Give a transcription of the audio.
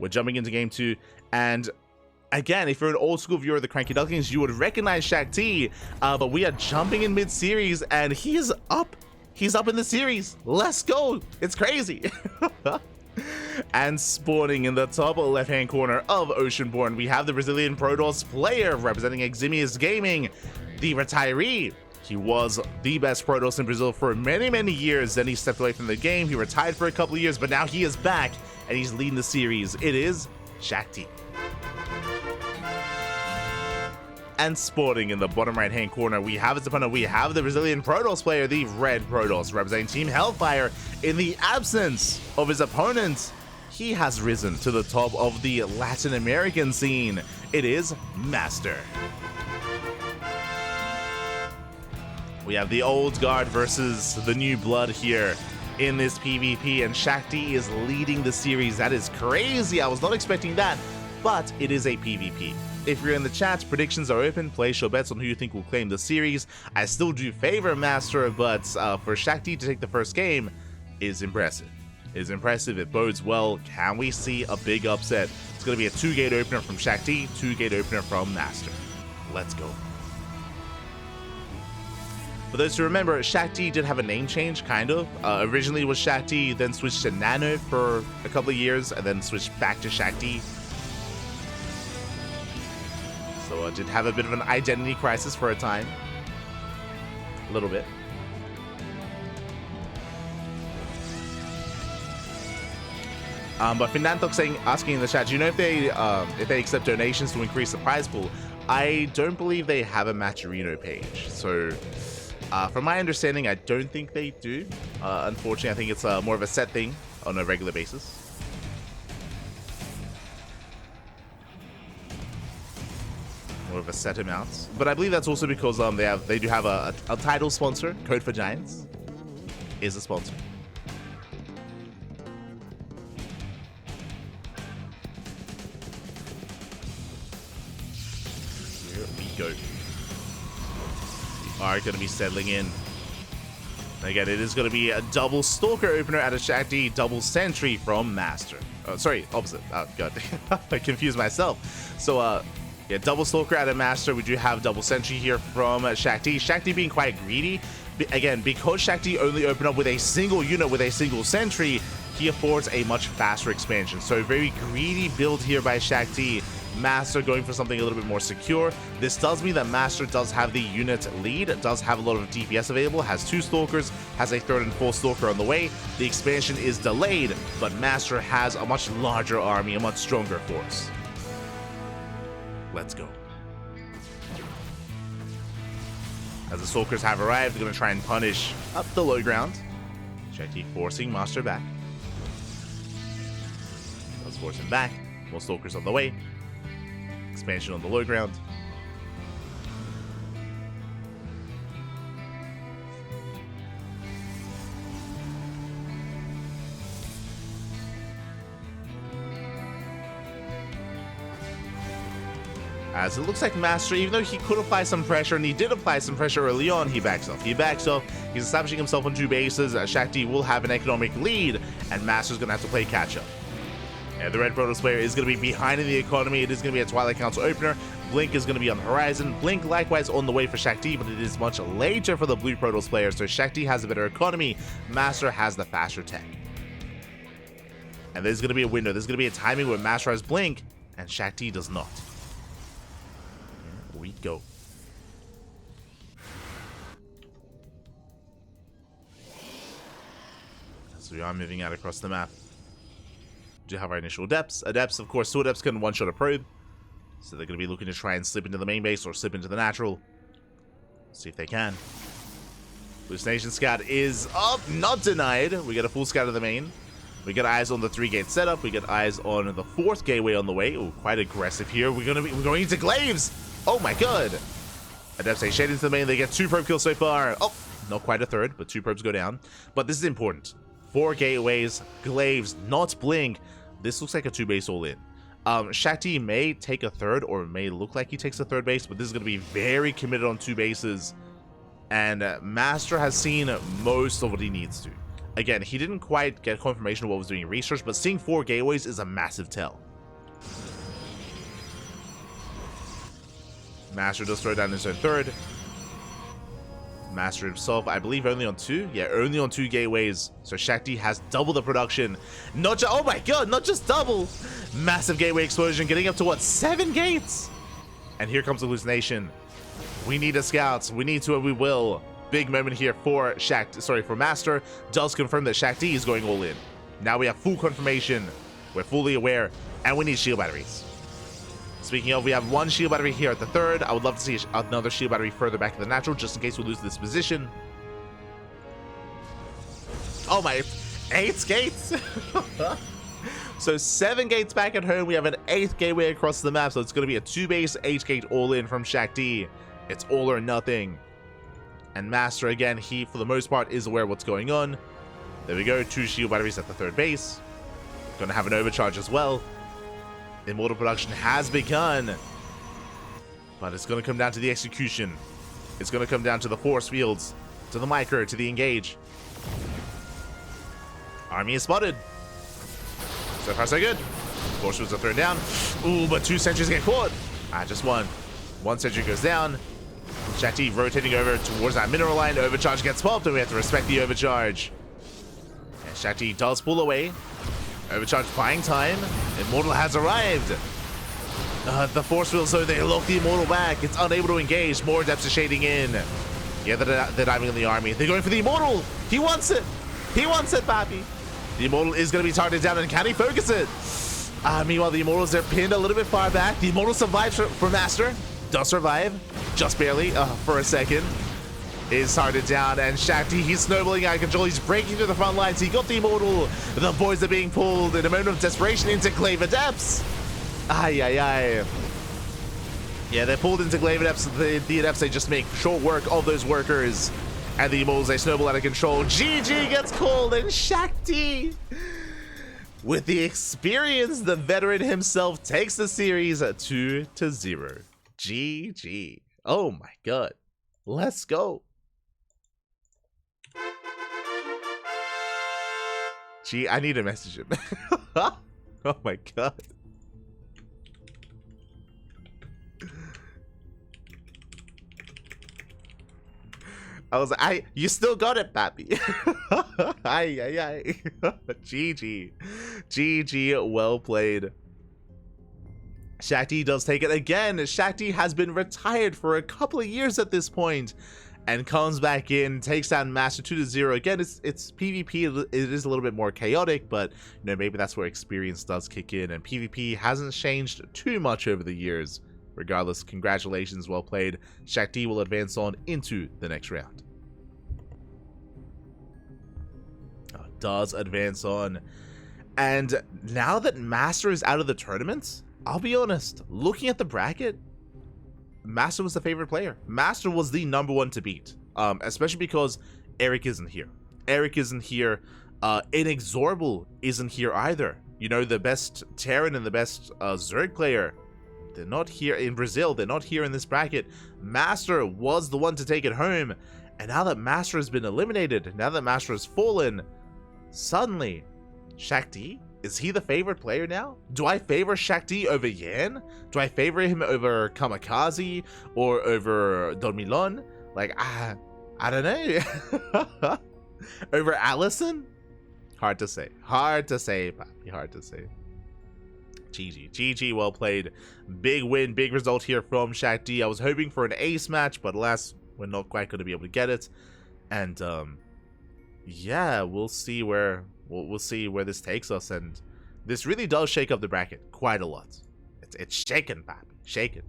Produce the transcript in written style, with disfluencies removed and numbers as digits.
We're jumping into game 2, and again, if you're an old school viewer of the CranKy Ducklings, you would recognize Shakti, but we are jumping in mid-series, and he is up. He's up in the series. Let's go. It's crazy. And spawning in the top left-hand corner of Oceanborn, we have the Brazilian Protoss player representing Eximius Gaming, the retiree. He was the best Protoss in Brazil for many, many years. Then he stepped away from the game. He retired for a couple of years, but now he is back, and he's leading the series. It is Shakti. And spawning in the bottom right-hand corner, we have his opponent. We have the Brazilian Protoss player, the red Protoss, representing Team Hellfire. In the absence of his opponent, he has risen to the top of the Latin American scene. It is MasTeR. We have the old guard versus the new blood here in this PvP, and Shakti is leading the series. That is crazy. I was not expecting that, but it is a PvP. If you're in the chat, predictions are open. Place your bets on who you think will claim the series. I still do favor MasTeR, but for Shakti to take the first game is impressive. It bodes well. Can we see a big upset? It's going to be a 2-gate opener from Shakti, 2-gate opener from MasTeR. Let's go. For those who remember, Shakti did have a name change, kind of. Originally it was Shakti, then switched to Nano for a couple of years, and then switched back to Shakti. So did have a bit of an identity crisis for a time. A little bit. But Finantok asking in the chat, do you know if they accept donations to increase the prize pool? I don't believe they have a Matcherino page. So from my understanding, I don't think they do. Unfortunately, I think it's more of a set thing on a regular basis. More of a set amount, but I believe that's also because they do have a title sponsor. Code for Giants is a sponsor. Here we go. We are going to be settling in. Again, it is going to be a double Stalker opener out of Shakti, double Sentry from MasTeR. Sorry, opposite. Oh god, I confused myself. So yeah, double Stalker out of MasTeR. We do have double Sentry here from Shakti. Shakti being quite greedy. Again, because Shakti only opened up with a single unit with a single Sentry, he affords a much faster expansion. So very greedy build here by Shakti. MasTeR going for something a little bit more secure. This does mean that MasTeR does have the unit lead, does have a lot of DPS available, has 2 Stalkers, has a 3rd and 4th Stalker on the way. The expansion is delayed, but MasTeR has a much larger army, a much stronger force. Let's go. As the Stalkers have arrived, they're going to try and punish up the low ground. Shakti forcing MasTeR back. Let's force him back. More Stalkers on the way. Expansion on the low ground. As it looks like MasTeR, even though he could apply some pressure, and he did apply some pressure early on, he backs off. He's establishing himself on 2 bases. Shakti will have an economic lead, and MasTeR's going to have to play catch-up. And the red Protoss player is going to be behind in the economy. It is going to be a Twilight Council opener. Blink is going to be on the horizon. Blink likewise on the way for Shakti, but it is much later for the blue Protoss player, so Shakti has a better economy. MasTeR has the faster tech. And there's going to be a window. There's going to be a timing where MasTeR has Blink, and Shakti does not. Here we go. So we are moving out across the map. We do have our initial adepts. Adepts, of course, 2 adepts can one-shot a probe. So they're going to be looking to try and slip into the main base or slip into the natural. See if they can. Hallucination Scout is up, not denied. We get a full scout of the main. We get eyes on the 3-gate setup. We get eyes on the 4th gateway on the way. Oh, quite aggressive here. We're going into glaives. Oh my god. Adepts a shade into the main. They get 2 probe kills so far. Oh, not quite a 3rd, but 2 probes go down. But this is important. 4 gateways, glaives, not blink. This looks like a 2-base all-in. Shakti may take a 3rd, or may look like he takes a 3rd base, but this is going to be very committed on 2 bases. And MasTeR has seen most of what he needs to. Again, he didn't quite get confirmation of what was doing research, but seeing 4 gateways is a massive tell. MasTeR does throw down his own third. MasTeR himself, I believe, only on 2. Yeah, only on 2 gateways. So Shakti has double the production. Not just, oh my god, not just double. Massive gateway explosion, getting up to what, 7 gates? And here comes hallucination. We need a scout. We need to, and we will. Big moment here for MasTeR. Does confirm that Shakti is going all in. Now we have full confirmation. We're fully aware, and we need shield batteries. Speaking of, we have 1 shield battery here at the 3rd. I would love to see another shield battery further back in the natural, just in case we lose this position. Oh my, 8 gates. So 7 gates back at home. We have an 8th gateway across the map, so it's going to be a 2-base 8-gate all-in from Shakti. It's all or nothing. And MasTeR, again, he, for the most part, is aware of what's going on. There we go, 2 shield batteries at the 3rd base. Gonna have an overcharge as well. Immortal production has begun. But it's gonna come down to the execution. It's gonna come down to the force fields, to the micro, to the engage. Army is spotted. So far, so good. Force fields are thrown down. Ooh, but 2 sentries get caught. Just 1. 1 sentry goes down. Shakti rotating over towards that mineral line. Overcharge gets popped, and we have to respect the overcharge. And Shakti does pull away. Overcharge buying time. Immortal has arrived. The force field, so they lock the Immortal back. It's unable to engage. More depths are shading in. Yeah, they're diving in the army. They're going for the Immortal. He wants it. He wants it, Pappy. The Immortal is going to be targeted down, and can he focus it? Meanwhile, the Immortals, they're pinned a little bit far back. The Immortal survives for MasTeR. Does survive. Just barely. For a second. Is targeted down, and Shakti, he's snowballing out of control. He's breaking through the front lines. He got the Immortal. The boys are being pulled in a moment of desperation into Glaive Adepts. Ay, ay, ay. Yeah, they're pulled into Glaive Adepts. The Adepts, they just make short work of those workers. And the Immortals, they snowball out of control. GG gets called, and Shakti, with the experience, the veteran himself, takes the series 2-0. GG. Oh my god. Let's go. Gee, I need to message him. Oh my god. I was like, you still got it, Pappy. Ay, ay, ay. GG. GG, well played. Shakti does take it again. Shakti has been retired for a couple of years at this point, and comes back in, takes down MasTeR 2-0. Again, it's PvP. It is a little bit more chaotic, but you know, maybe that's where experience does kick in, and PvP hasn't changed too much over the years. Regardless, congratulations, well played. Shakti will advance on into the next round. Does advance on, and now that MasTeR is out of the tournament, I'll be honest, looking at the bracket, MasTeR was the favorite player. MasTeR was the #1 to beat, especially because Eric isn't here. Eric isn't here. Inexorable isn't here either. You know, the best Terran and the best Zerg player, they're not here in Brazil. They're not here in this bracket. MasTeR was the one to take it home, and now that MasTeR has been eliminated, now that MasTeR has fallen, suddenly, Shakti, is he the favorite player now? Do I favor Shakti over Yan? Do I favor him over Kamikaze or over Don Milon? Like, I don't know. Over Allison? Hard to say. Hard to say, Pappy. Hard to say. GG. GG, well played. Big win, big result here from Shakti. I was hoping for an ace match, but alas, we're not quite going to be able to get it. And, yeah, we'll see where this takes us, and this really does shake up the bracket quite a lot. It's shaking, Pappy, shaking.